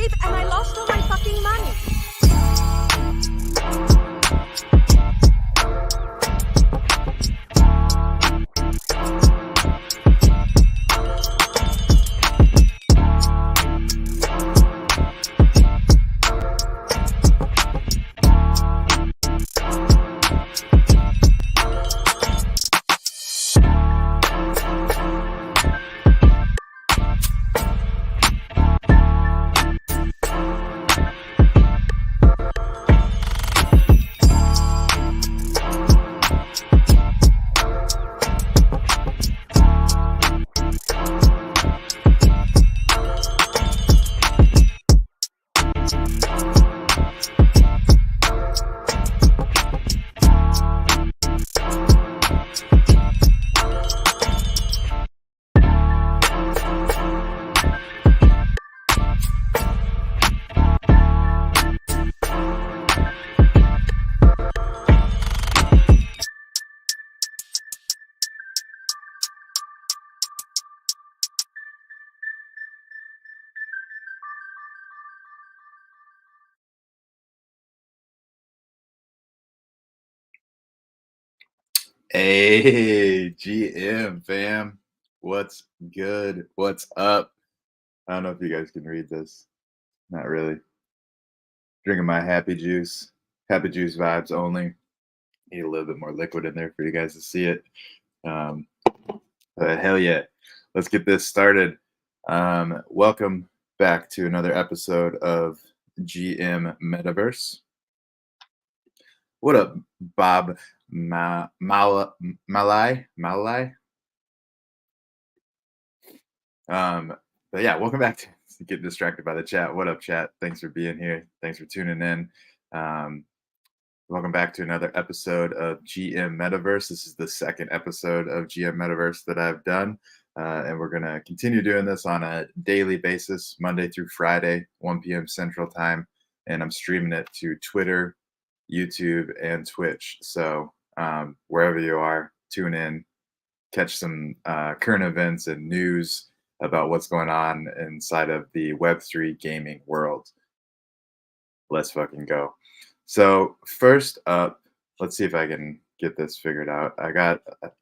save and I lost all my fucking money. Hey, GM fam, what's good? What's up? I don't know if you guys can read this. Not really. Drinking my happy juice vibes only. Need a little bit more liquid in there for you guys to see it. But hell yeah, let's get this started. Welcome back to another episode of GM Metaverse. What up, Bob Malai? But yeah, welcome back to Get Distracted by the Chat. What up, chat? Thanks for being here. Thanks for tuning in. Welcome back to another episode of GM Metaverse. This is the second episode of GM Metaverse that I've done. And we're going to continue doing this on a daily basis, Monday through Friday, 1 p.m. Central Time. And I'm streaming it to Twitter, YouTube, and Twitch. So wherever you are, tune in, catch some current events and news about what's going on inside of the Web3 gaming world. Let's fucking go. So first up, let's see if I can get this figured out. I got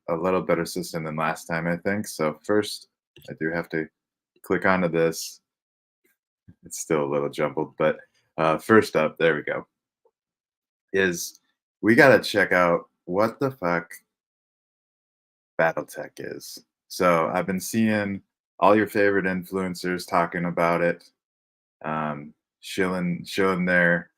a little better system than last time, I think. So first, I do have to click onto this. It's still a little jumbled, but first up, there we go, is we got to check out what the fuck Battle.Tech is. So I've been seeing all your favorite influencers talking about it, showing their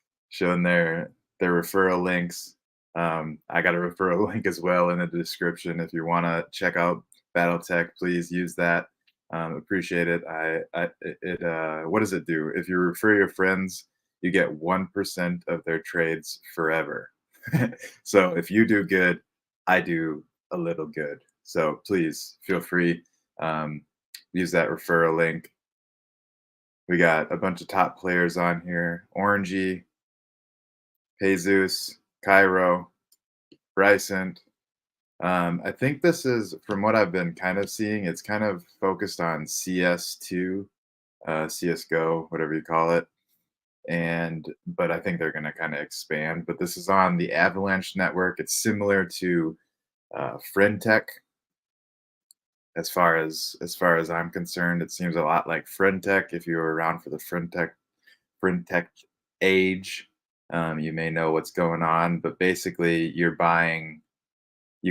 referral links. I got a referral link as well in the description. If you want to check out Battle.Tech, please use that. Appreciate it. What does it do? If you refer your friends, you get 1% of their trades forever. So if you do good, I do a little good. So please feel free. Use that referral link. We got a bunch of top players on here: Orangey, Jesus, Cairo, Bryson. I think this is, from what I've been kind of seeing, it's kind of focused on CS2, CSGO, whatever you call it. But I think they're going to kind of expand. But this is on the Avalanche network. It's similar to Friendtech. As far as I'm concerned, it seems a lot like Friendtech. If you were around for the Friendtech age, you may know what's going on. But basically, you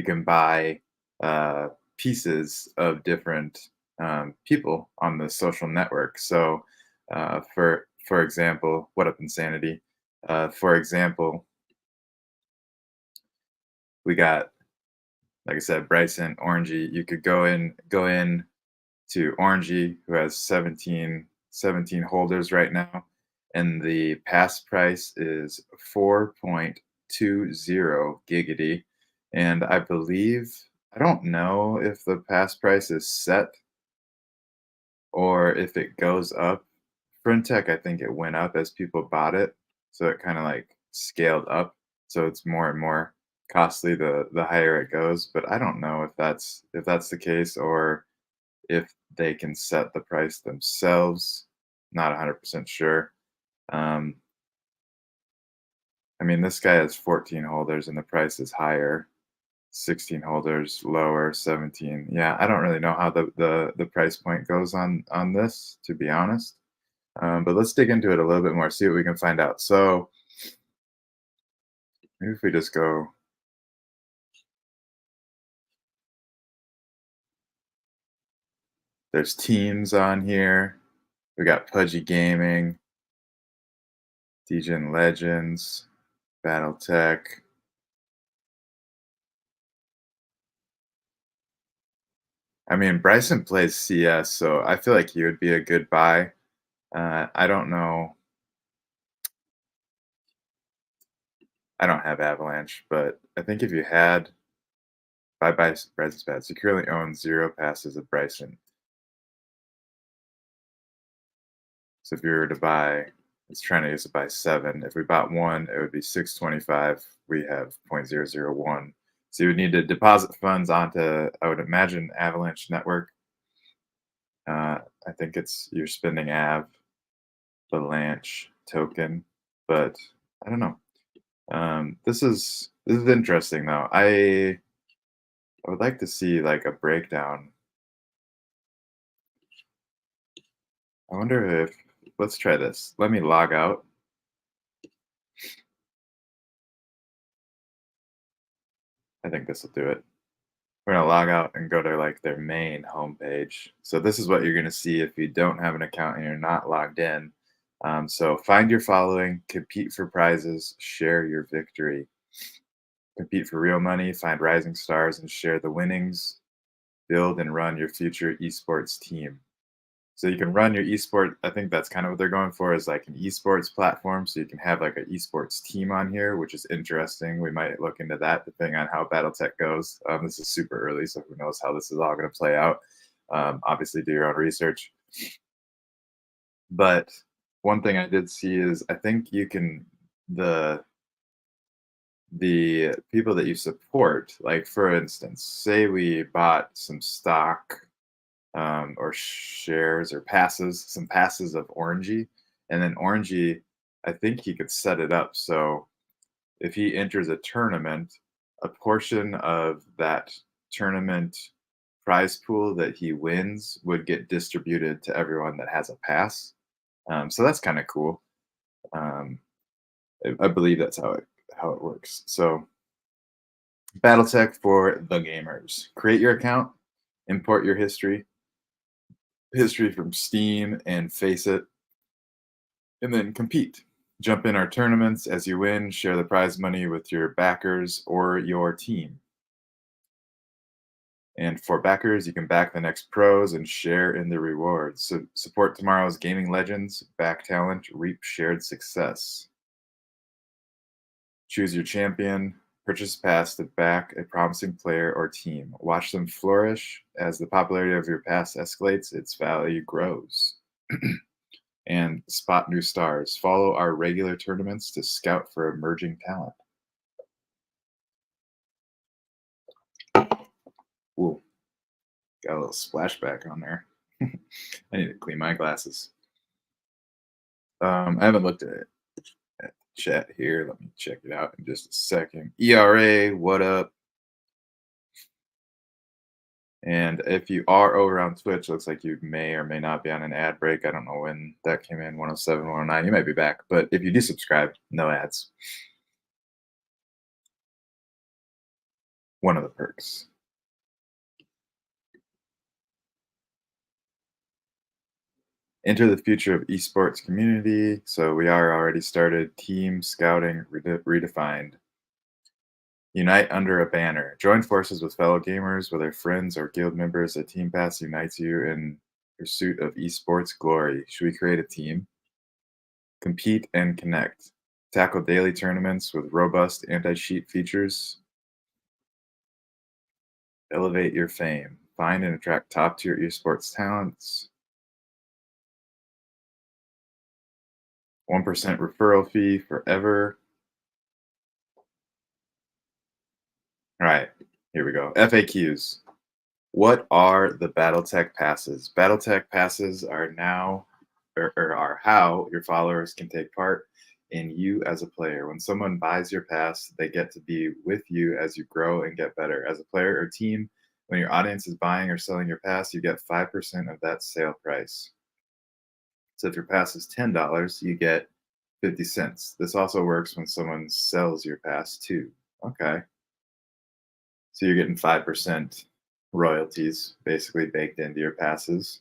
can buy pieces of different people on the social network. So, for example, what up, Insanity? For example, we got, like I said, Bryson, Orangey. You could go in to Orangey, who has 17 holders right now, and the pass price is 4.20 giggity. And I believe, I don't know if the pass price is set or if it goes up. Friendtech, I think it went up as people bought it, so it kind of like scaled up. So it's more and more costly the higher it goes. But I don't know if that's the case, or if they can set the price themselves. Not 100% sure. I mean, this guy has 14 holders and the price is higher. 16 holders lower, 17. Yeah, I don't really know how the price point goes on this, to be honest. But let's dig into it a little bit more, see what we can find out. So maybe if we just go, there's teams on here. We got Pudgy Gaming, DGen Legends, Battle.Tech. I mean, Bryson plays CS, so I feel like he would be a good buy. I don't know. I don't have Avalanche, but I think if you had buy Bryson's bad. So you currently own 0 passes of Bryson. So if you were to buy, it's trying to use it by 7. If we bought 1, it would be 625. We have 0.001. So you would need to deposit funds onto, I would imagine, Avalanche Network. I think it's you're spending Avalanche token, but I don't know. This is interesting though. I would like to see like a breakdown. I wonder if, let's try this. Let me log out. I think this will do it. We're gonna log out and go to like their main homepage. So this is what you're gonna see if you don't have an account and you're not logged in. So find your following, compete for prizes, share your victory. Compete for real money, find rising stars and share the winnings. Build and run your future esports team. So you can run your esport. I think that's kind of what they're going for, is like an esports platform. So you can have like an esports team on here, which is interesting. We might look into that depending on how Battle.Tech goes. This is super early, so who knows how this is all going to play out. Obviously, do your own research. But one thing I did see is I think you can the people that you support, like for instance, say we bought some stock or shares or passes, some passes of Orangey. And then Orangey, I think he could set it up so if he enters a tournament, a portion of that tournament prize pool that he wins would get distributed to everyone that has a pass. So that's kind of cool. I believe that's how it works. So Battle.Tech for the gamers. Create your account, import your history from Steam and face it, and then compete. Jump in our tournaments. As you win, share the prize money with your backers or your team. And for backers, you can back the next pros and share in the rewards. So support tomorrow's gaming legends, back talent, reap shared success. Choose your champion. Purchase a pass to back a promising player or team. Watch them flourish. As the popularity of your pass escalates, its value grows. And spot new stars. Follow our regular tournaments to scout for emerging talent. Ooh, got a little splashback on there. I need to clean my glasses. I haven't looked at it. Chat here. Let me check it out in just a second. ERA, what up? And if you are over on Twitch, looks like you may or may not be on an ad break. I don't know when that came in, 107, 109. You might be back. But if you do subscribe, no ads. One of the perks. Enter the future of esports community. So we are already started. Team scouting redefined. Unite under a banner. Join forces with fellow gamers, whether friends or guild members. A team pass unites you in pursuit of esports glory. Should we create a team? Compete and connect. Tackle daily tournaments with robust anti-cheat features. Elevate your fame. Find and attract top-tier esports talents. 1% referral fee forever. All right, here we go. FAQs. What are the Battle.Tech passes? Battle.Tech passes are now or how your followers can take part in you as a player. When someone buys your pass, they get to be with you as you grow and get better. As a player or team, when your audience is buying or selling your pass, you get 5% of that sale price. So if your pass is $10, you get 50 cents. This also works when someone sells your pass too. Okay. So you're getting 5% royalties basically baked into your passes.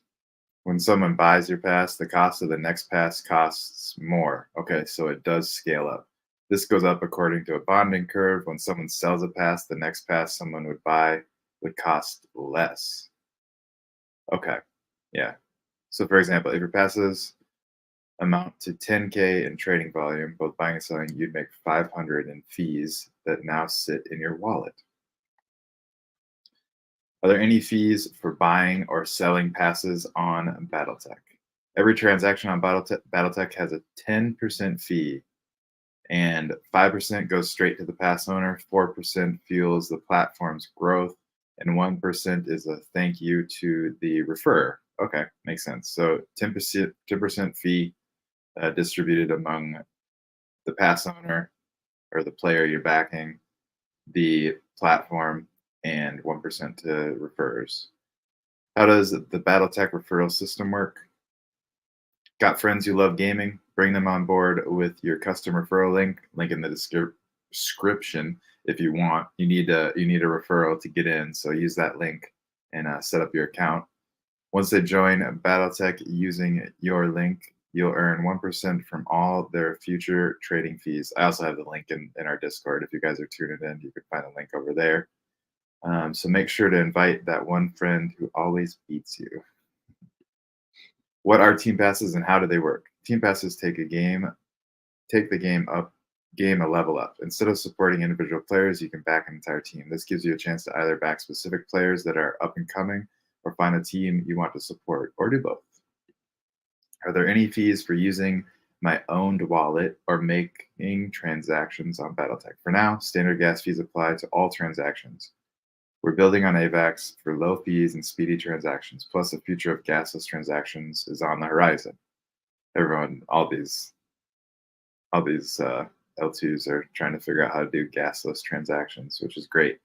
When someone buys your pass, the cost of the next pass costs more. Okay, so it does scale up. This goes up according to a bonding curve. When someone sells a pass, the next pass someone would buy would cost less. Okay, yeah. So for example, if your passes amount to 10K in trading volume, both buying and selling, you'd make 500 in fees that now sit in your wallet. Are there any fees for buying or selling passes on Battle.Tech? Every transaction on Battle.Tech has a 10% fee, and 5% goes straight to the pass owner, 4% fuels the platform's growth, and 1% is a thank you to the referrer. Okay, makes sense. So 10% fee distributed among the pass owner or the player you're backing, the platform, and 1% to referrers. How does the Battle.Tech referral system work? Got friends who love gaming? Bring them on board with your custom referral link in the description if you want. You need a referral to get in, so use that link and set up your account. Once they join Battle.Tech using your link, you'll earn 1% from all their future trading fees. I also have the link in our Discord. If you guys are tuning in, you can find the link over there. So make sure to invite that one friend who always beats you. What are team passes and how do they work? Team passes take the game a level up. Instead of supporting individual players, you can back an entire team. This gives you a chance to either back specific players that are up and coming or find a team you want to support, or do both. Are there any fees for using my owned wallet or making transactions on Battle.Tech? For now, standard gas fees apply to all transactions. We're building on AVAX for low fees and speedy transactions, plus the future of gasless transactions is on the horizon. Everyone, all these L2s are trying to figure out how to do gasless transactions, which is great.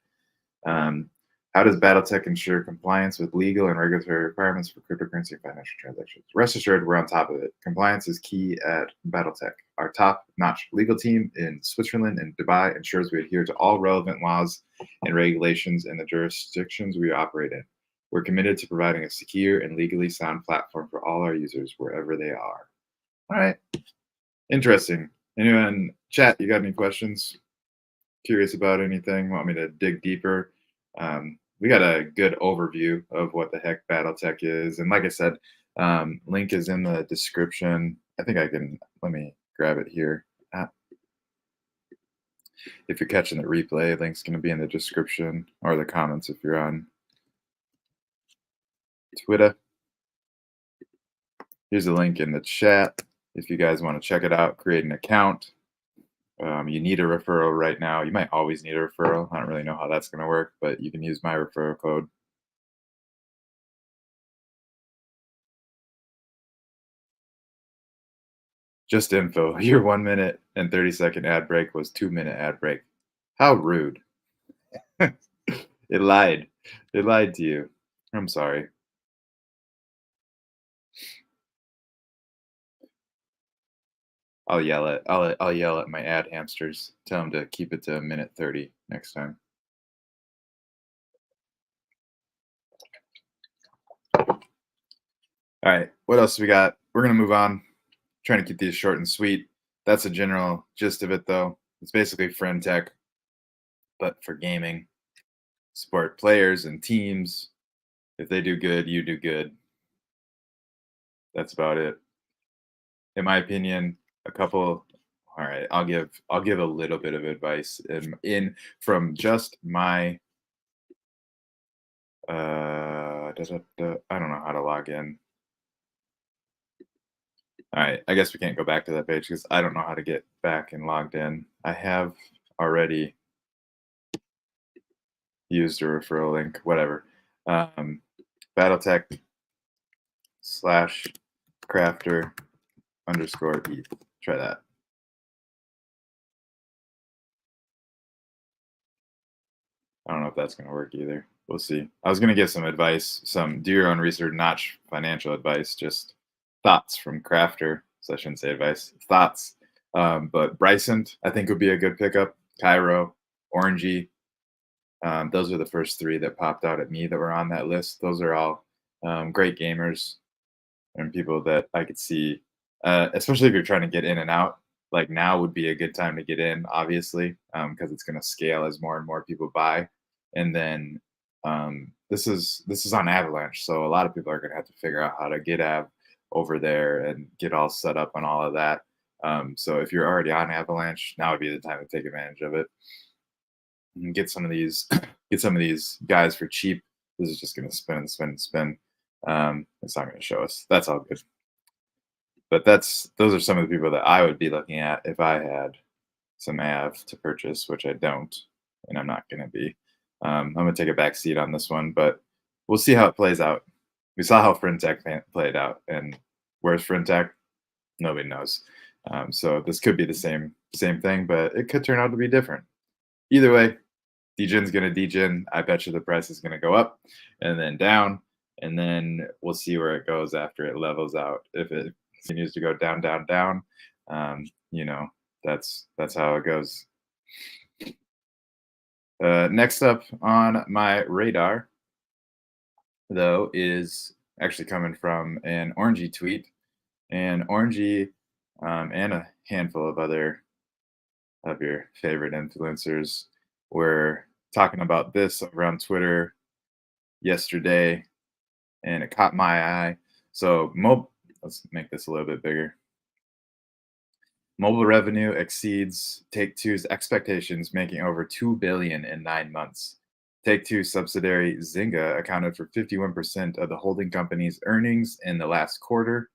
How does Battle.Tech ensure compliance with legal and regulatory requirements for cryptocurrency and financial transactions? Rest assured, we're on top of it. Compliance is key at Battle.Tech. Our top-notch legal team in Switzerland and Dubai ensures we adhere to all relevant laws and regulations in the jurisdictions we operate in. We're committed to providing a secure and legally sound platform for all our users wherever they are. All right. Interesting. Anyone, chat, you got any questions? Curious about anything? Want me to dig deeper? We got a good overview of what the heck Battle.Tech is. And like I said, link is in the description. I think I can, let me grab it here. If you're catching the replay, link's going to be in the description or the comments if you're on Twitter. Here's a link in the chat if you guys want to check it out, create an account. You need a referral right now. You might always need a referral. I don't really know how that's going to work, but you can use my referral code. Just info. Your 1 minute and 30-second ad break was 2-minute ad break. How rude. It lied. It lied to you. I'm sorry. I'll yell at my ad hamsters. Tell them to keep it to 1:30 next time. All right, what else we got? We're gonna move on. Trying to keep these short and sweet. That's a general gist of it, though. It's basically friend tech, but for gaming. Support players and teams. If they do good, you do good. That's about it. In my opinion, all right, I'll give a little bit of advice in from just my I don't know how to log in. All right, I guess we can't go back to that page because I don't know how to get back and logged in. I have already used a referral link, whatever. Battle.Tech Krafter underscore ETH. Try that. I don't know if that's going to work either. We'll see. I was going to give some advice, some do your own research, not financial advice, just thoughts from Krafter. So I shouldn't say advice, thoughts. But Bryson, I think would be a good pickup. Cairo, Orangey. Those are the first three that popped out at me that were on that list. Those are all great gamers and people that I could see, especially if you're trying to get in and out. Like now would be a good time to get in, obviously, because it's going to scale as more and more people buy. And then this is on Avalanche, so a lot of people are going to have to figure out how to get Av over there and get all set up and all of that. So if you're already on Avalanche, now would be the time to take advantage of it and get some of these guys for cheap. This is just going to spin and spin and spin. It's not going to show us. That's all good. But those are some of the people that I would be looking at if I had some AV to purchase, which I don't, and I'm not going to be. I'm going to take a back seat on this one, but we'll see how it plays out. We saw how Frintech played out, and where's Frintech? Nobody knows. So this could be the same thing, but it could turn out to be different. Either way, degen's going to degen. I bet you the price is going to go up and then down, and then we'll see where it goes after it levels out. If it continues to go down, down, down, that's how it goes. Next up on my radar, though, is actually coming from an Orangey tweet, and Orangey and a handful of other of your favorite influencers were talking about this around Twitter yesterday, and it caught my eye. So let's make this a little bit bigger. Mobile revenue exceeds Take-Two's expectations, making over $2 billion in 9 months. Take-Two subsidiary Zynga accounted for 51% of the holding company's earnings in the last quarter.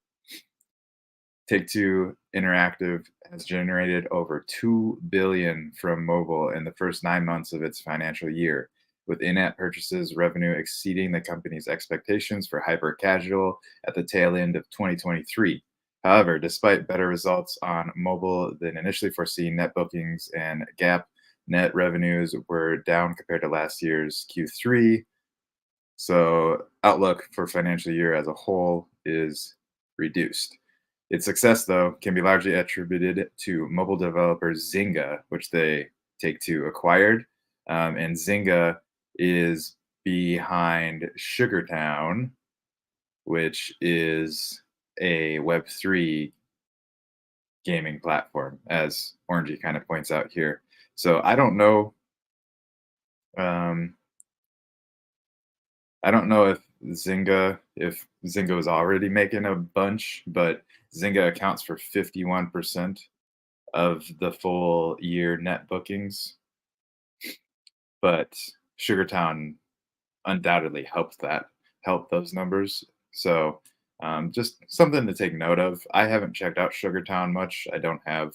Take-Two Interactive has generated over $2 billion from mobile in the first 9 months of its financial year, with in-app purchases revenue exceeding the company's expectations for hyper-casual at the tail end of 2023. However, despite better results on mobile than initially foreseen, net bookings and GAAP net revenues were down compared to last year's Q3. So outlook for financial year as a whole is reduced. Its success, though, can be largely attributed to mobile developer Zynga, which they Take-Two acquired. And Zynga is behind Sugartown, which is a Web3 gaming platform, as Orangey kind of points out here. So I don't know. I don't know if Zynga was already making a bunch, but Zynga accounts for 51% of the full year net bookings. But Sugartown undoubtedly helped those numbers. So just something to take note of. I haven't checked out Sugartown much. I don't have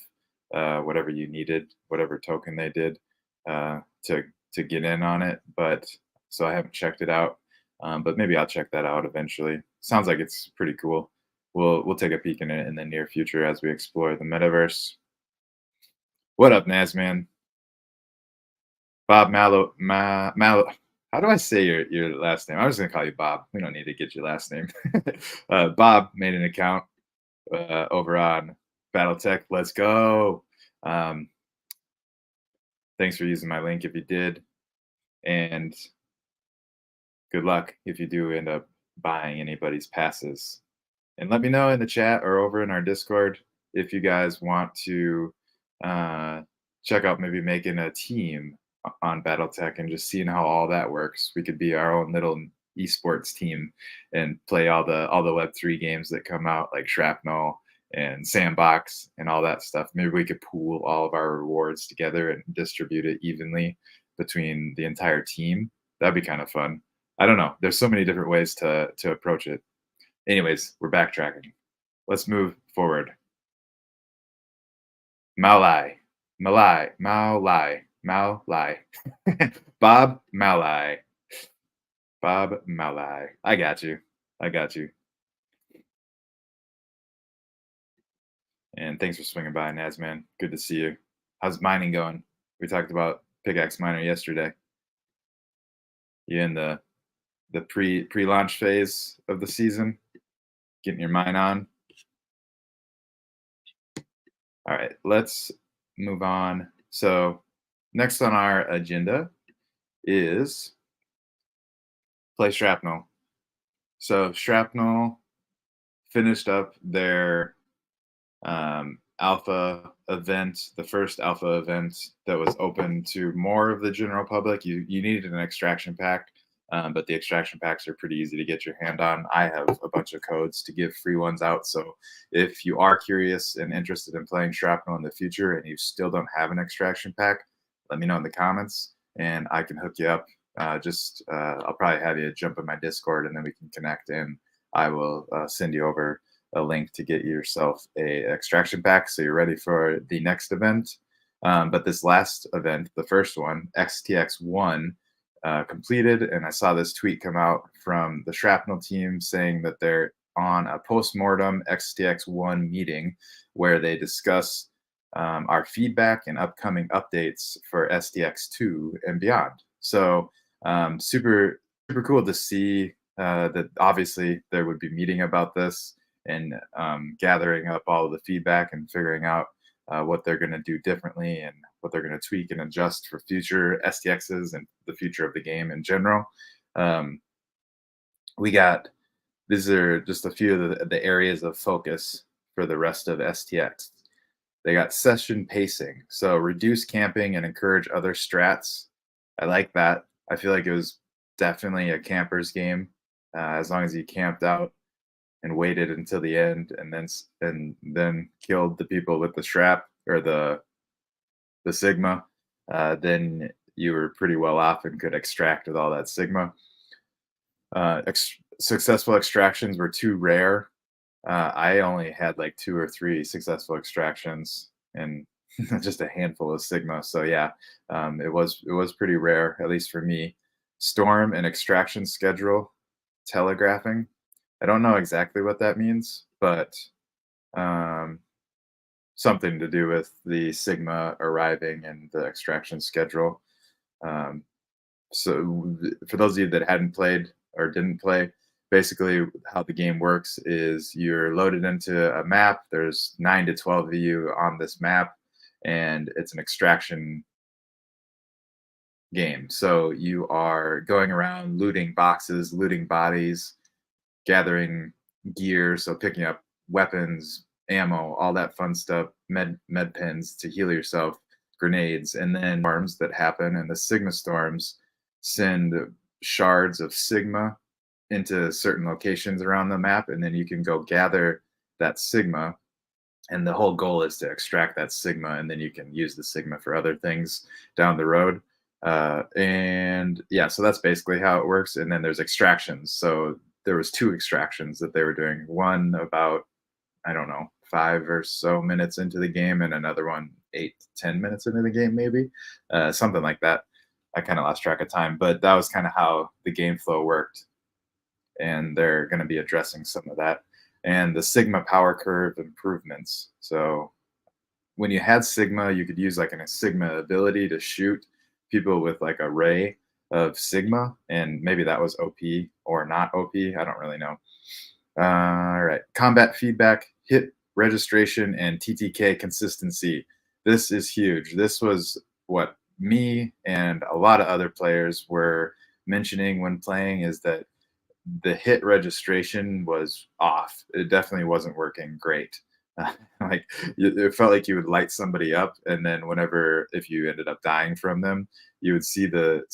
whatever you needed, whatever token they did to get in on it, but so I haven't checked it out. But maybe I'll check that out eventually. Sounds like it's pretty cool. We'll take a peek in it in the near future as we explore the metaverse. What up, Nazman? Bob Mallow. How do I say your last name? I'm just gonna call you Bob. We don't need to get your last name. Bob made an account over on Battle.Tech. Let's go. Thanks for using my link if you did, and good luck if you do end up buying anybody's passes. And let me know in the chat or over in our Discord if you guys want to check out maybe making a team on Battle.Tech and just seeing how all that works. We could be our own little esports team and play all the Web3 games that come out, like Shrapnel and Sandbox and all that stuff. Maybe we could pool all of our rewards together and distribute it evenly between the entire team. That'd be kind of fun. I don't know. There's so many different ways to approach it. Anyways, we're backtracking. Let's move forward. Malai. Bob Malai. Bob Malai. I got you. And thanks for swinging by, Nazman. Good to see you. How's mining going? We talked about pickaxe miner yesterday. You in the pre-launch phase of the season, getting your mine on. All right, let's move on. So next on our agenda is play Shrapnel. So Shrapnel finished up their alpha event, the first alpha event that was open to more of the general public. You needed an extraction pack, but the extraction packs are pretty easy to get your hand on. I have a bunch of codes to give free ones out. So if you are curious and interested in playing Shrapnel in the future and you still don't have an extraction pack, let me know in the comments and I can hook you up. I'll probably have you jump in my Discord and then we can connect and I will send you over a link to get yourself a extraction pack so you're ready for the next event. But this last event, the first one, XTX1, completed, and I saw this tweet come out from the Shrapnel team saying that they're on a post-mortem XTX1 meeting where they discuss our feedback and upcoming updates for STX2 and beyond. So super cool to see that obviously there would be meeting about this and gathering up all of the feedback and figuring out what they're going to do differently and what they're going to tweak and adjust for future STXs and the future of the game in general. These are just a few of the areas of focus for the rest of STX. They got session pacing, so reduce camping and encourage other strats. I like that. I feel like it was definitely a camper's game as long as you camped out and waited until the end and then killed the people with the strap or the sigma, then you were pretty well off and could extract with all that sigma. Successful extractions were too rare. I only had like 2 or 3 successful extractions and just a handful of sigma. So yeah, it was pretty rare, at least for me. Storm and extraction schedule telegraphing. I don't know exactly what that means, but something to do with the sigma arriving and the extraction schedule. So for those of you that hadn't played or didn't play, basically how the game works is you're loaded into a map. There's 9 to 12 of you on this map, and it's an extraction game. So you are going around looting boxes, looting bodies, gathering gear, so picking up weapons, ammo, all that fun stuff, med pens to heal yourself, grenades, and then storms that happen, and the sigma storms send shards of sigma into certain locations around the map, and then you can go gather that sigma, and the whole goal is to extract that sigma, and then you can use the sigma for other things down the road. And yeah, so that's basically how it works. And then there's extractions. So there was 2 extractions that they were doing. One about, I don't know, 5 or so minutes into the game, and another one 8 to 10 minutes into the game, maybe something like that. I kind of lost track of time, but that was kind of how the game flow worked. And they're going to be addressing some of that. And the sigma power curve improvements. So when you had sigma, you could use like a sigma ability to shoot people with like a ray of sigma, and maybe that was OP or not OP. I don't really know. All right, combat feedback, hit registration, and TTK consistency. This is huge. This was what me and a lot of other players were mentioning when playing, is that the hit registration was off. It definitely wasn't working great. Like it felt like you would light somebody up, and then if you ended up dying from them, you would see the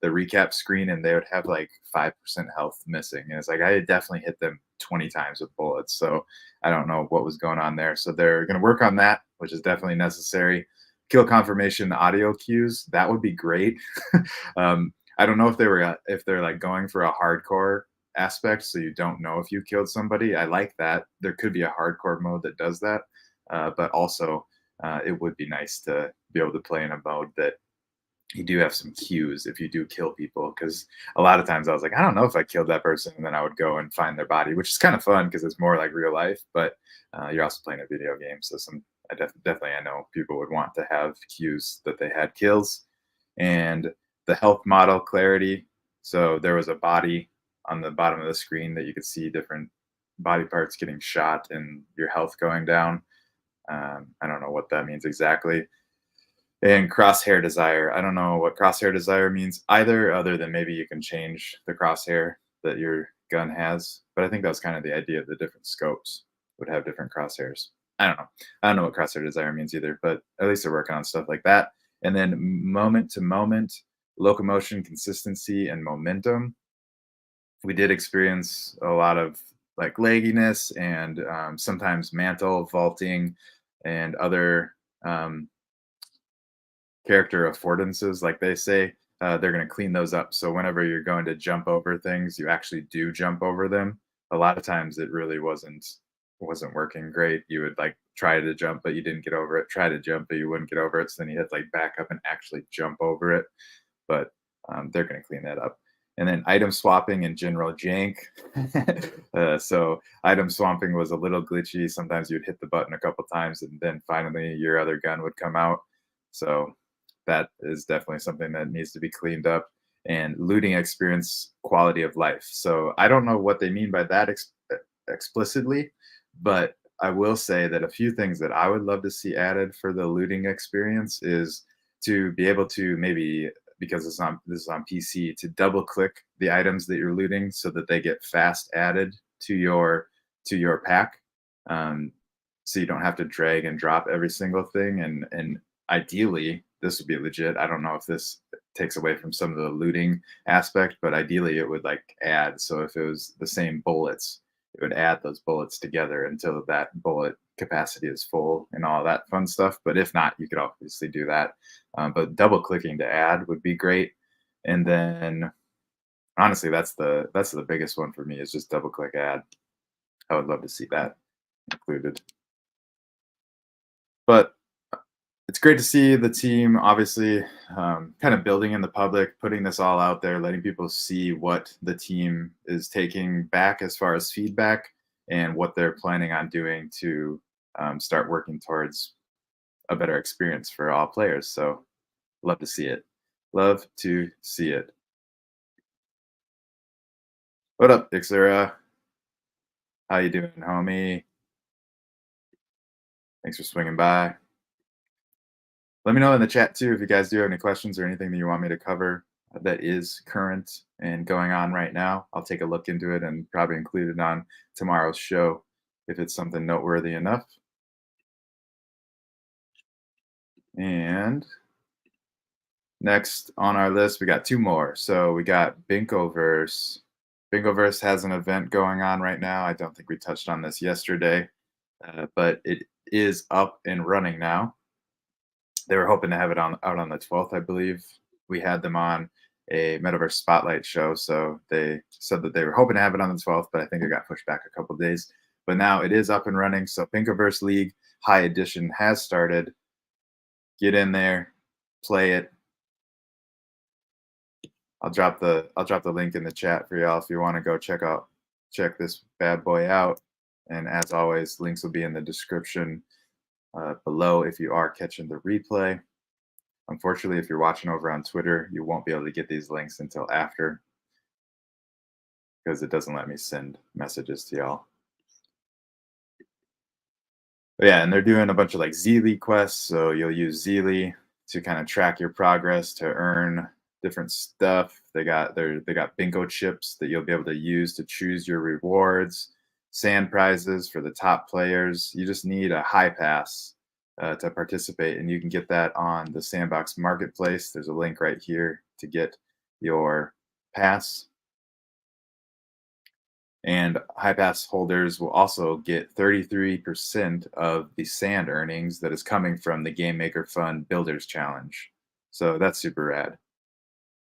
recap screen, and they would have like 5% health missing. And it's like I definitely hit them 20 times with bullets. So I don't know what was going on there. So they're going to work on that, which is definitely necessary. Kill confirmation audio cues, that would be great. I don't know if they're like going for a hardcore aspect, so you don't know if you killed somebody. I like that. There could be a hardcore mode that does that, but also it would be nice to be able to play in a mode that you do have some cues if you do kill people, because a lot of times I was like, I don't know if I killed that person, and then I would go and find their body, which is kind of fun because it's more like real life, but you're also playing a video game, so definitely I know people would want to have cues that they had kills. And the health model clarity, so there was a body on the bottom of the screen that you could see different body parts getting shot and your health going down. I don't know what that means exactly. And crosshair desire. I don't know what crosshair desire means either, other than maybe you can change the crosshair that your gun has. But I think that was kind of the idea. The different scopes would have different crosshairs. I don't know. I don't know what crosshair desire means either, but at least they're working on stuff like that. And then moment to moment, locomotion, consistency, and momentum. We did experience a lot of like legginess and sometimes mantle vaulting and other character affordances, like they say. They're going to clean those up. So whenever you're going to jump over things, you actually do jump over them. A lot of times it really wasn't working great. You would like try to jump, but you didn't get over it. Try to jump, but you wouldn't get over it. So then you had to like back up and actually jump over it. But they're going to clean that up. And then item swapping and general jank. So item swapping was a little glitchy. Sometimes you'd hit the button a couple times, and then finally your other gun would come out. So that is definitely something that needs to be cleaned up. And looting experience, quality of life. So I don't know what they mean by that explicitly, but I will say that a few things that I would love to see added for the looting experience is to be able to maybe, because this is on PC, to double click the items that you're looting so that they get fast added to your pack. So you don't have to drag and drop every single thing. And ideally, this would be legit. I don't know if this takes away from some of the looting aspect, but ideally it would like add. So if it was the same bullets, it would add those bullets together until that bullet capacity is full and all that fun stuff. But if not, you could obviously do that. But double clicking to add would be great. And then honestly, that's the biggest one for me, is just double click add. I would love to see that included. But it's great to see the team obviously kind of building in the public, putting this all out there, letting people see what the team is taking back as far as feedback and what they're planning on doing to start working towards a better experience for all players. So love to see it. Love to see it. What up, Dixera? How you doing, homie? Thanks for swinging by. Let me know in the chat too if you guys do have any questions or anything that you want me to cover that is current and going on right now. I'll take a look into it and probably include it on tomorrow's show if it's something noteworthy enough. And next on our list, we got two more. So we got Binkoverse. Binkoverse has an event going on right now. I don't think we touched on this yesterday, but it is up and running now. They were hoping to have it out on the 12th, I believe. We had them on a Metaverse Spotlight show, so they said that they were hoping to have it on the 12th, but I think it got pushed back a couple of days. But now it is up and running. So Binkoverse League High Edition has started. Get in there, play it. I'll drop the link in the chat for y'all if you want to go check this bad boy out. And as always, links will be in the description below if you are catching the replay. Unfortunately, if you're watching over on Twitter, you won't be able to get these links until after, because it doesn't let me send messages to y'all. But yeah, and they're doing a bunch of like Zeely quests, so you'll use Zeely to kind of track your progress to earn different stuff. They got bingo chips that you'll be able to use to choose your rewards, sand prizes for the top players. You just need a high pass to participate, and you can get that on the Sandbox Marketplace. There's a link right here to get your pass. And high pass holders will also get 33% of the sand earnings that is coming from the Game Maker Fund Builders Challenge. So that's super rad,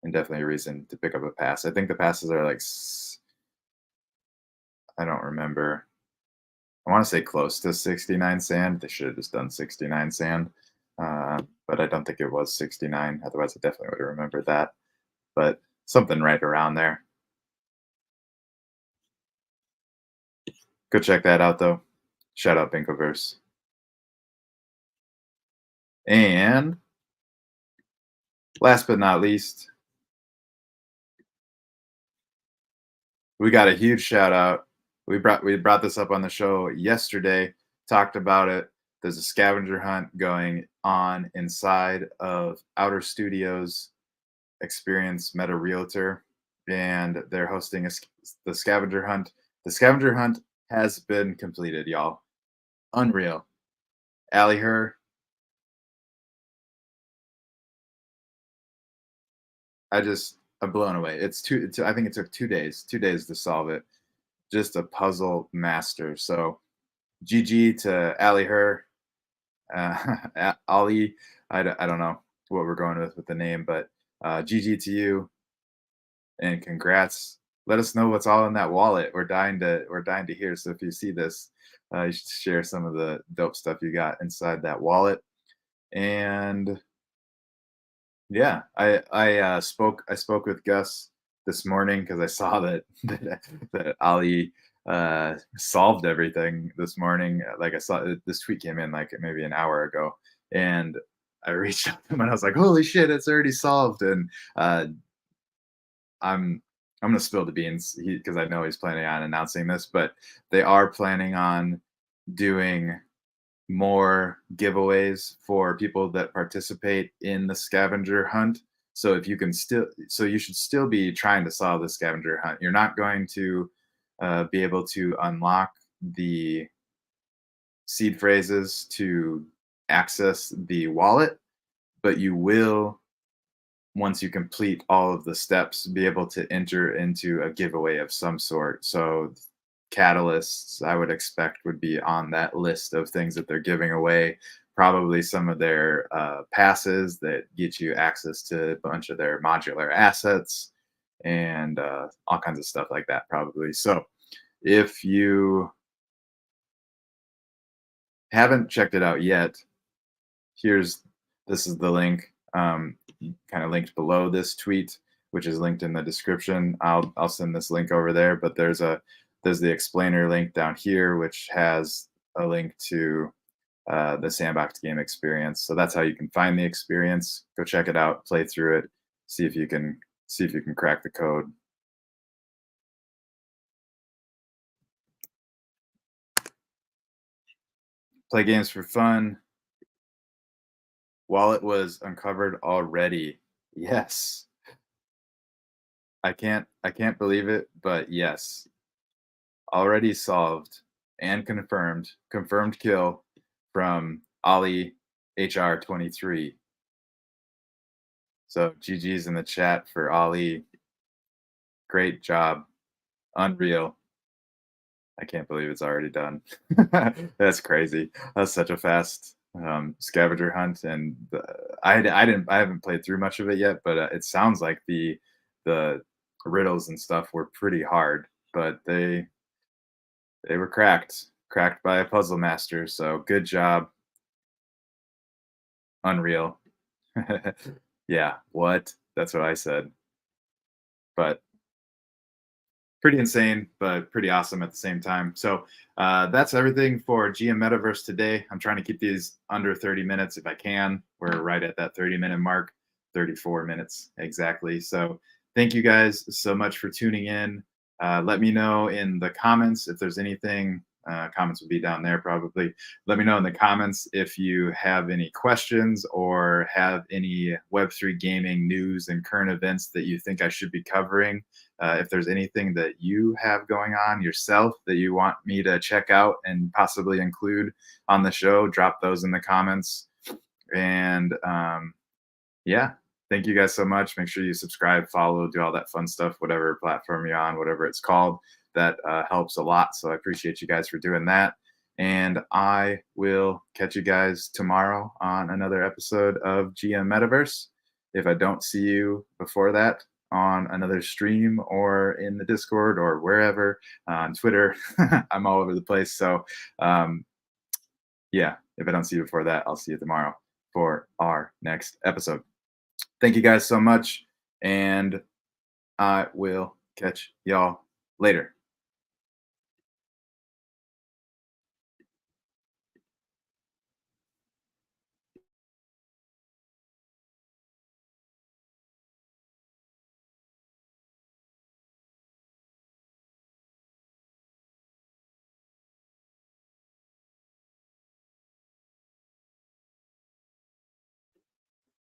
and definitely a reason to pick up a pass. I think the passes are like, I don't remember. I want to say close to 69 sand. They should have just done 69 sand. but I don't think it was 69. Otherwise, I definitely would have remembered that. But something right around there. Go check that out, though. Shout out Binkoverse. And last but not least, we got a huge shout out. We brought this up on the show yesterday, talked about it. There's a scavenger hunt going on inside of Outer Studios Experience Meta Realtor, and they're hosting the scavenger hunt. The scavenger hunt has been completed, y'all. Unreal. Allie Her, I'm blown away. I think it took 2 days, 2 days to solve it. Just a puzzle master. So GG to Ali Her, Ali. I don't know what we're going with the name, but GG to you and congrats. Let us know what's all in that wallet. We're dying to hear. So if you see this, you should share some of the dope stuff you got inside that wallet. And yeah, I spoke with Gus this morning because I saw that that Ali solved everything this morning. Like I saw this tweet came in like maybe an hour ago, and I reached out to him and I was like, "Holy shit, it's already solved!" And I'm gonna spill the beans because I know he's planning on announcing this, but they are planning on doing more giveaways for people that participate in the scavenger hunt. So if you can you should still be trying to solve the scavenger hunt. You're not going to be able to unlock the seed phrases to access the wallet, but you will, once you complete all of the steps, be able to enter into a giveaway of some sort. So catalysts, I would expect, would be on that list of things that they're giving away. Probably some of their passes that get you access to a bunch of their modular assets and all kinds of stuff like that, probably. So if you haven't checked it out yet, this is the link, kind of linked below this tweet, which is linked in the description. I'll send this link over there, but there's the explainer link down here, which has a link to the sandbox game experience. So that's how you can find the experience. Go check it out, play through it, see if you can crack the code. Play games for fun. Wallet was uncovered already. Yes. I can't believe it, but yes. Already solved and confirmed kill from Ali HR23. So GG's in the chat for Ali. Great job. Unreal. I can't believe it's already done. That's crazy. That's such a fast scavenger hunt, and I haven't played through much of it yet, but it sounds like the riddles and stuff were pretty hard, but they were cracked by a puzzle master. So good job. Unreal. Yeah, what? That's what I said. But pretty insane, but pretty awesome at the same time. So that's everything for GM Metaverse today. I'm trying to keep these under 30 minutes if I can. We're right at that 30-minute mark, 34 minutes exactly. So thank you guys so much for tuning in. Let me know in the comments if there's anything. Comments will be down there probably. Let me know in the comments if you have any questions or have any Web3 gaming news and current events that you think I should be covering. If there's anything that you have going on yourself that you want me to check out and possibly include on the show, drop those in the comments. And yeah, thank you guys so much. Make sure you subscribe, follow, do all that fun stuff, whatever platform you're on, whatever it's called. That helps a lot. So I appreciate you guys for doing that. And I will catch you guys tomorrow on another episode of GM Metaverse. If I don't see you before that, on another stream or in the Discord or wherever, on Twitter. I'm all over the place. So yeah, if I don't see you before that, I'll see you tomorrow for our next episode. Thank you guys so much, and I will catch y'all later.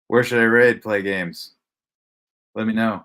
Where should I raid play games? Let me know.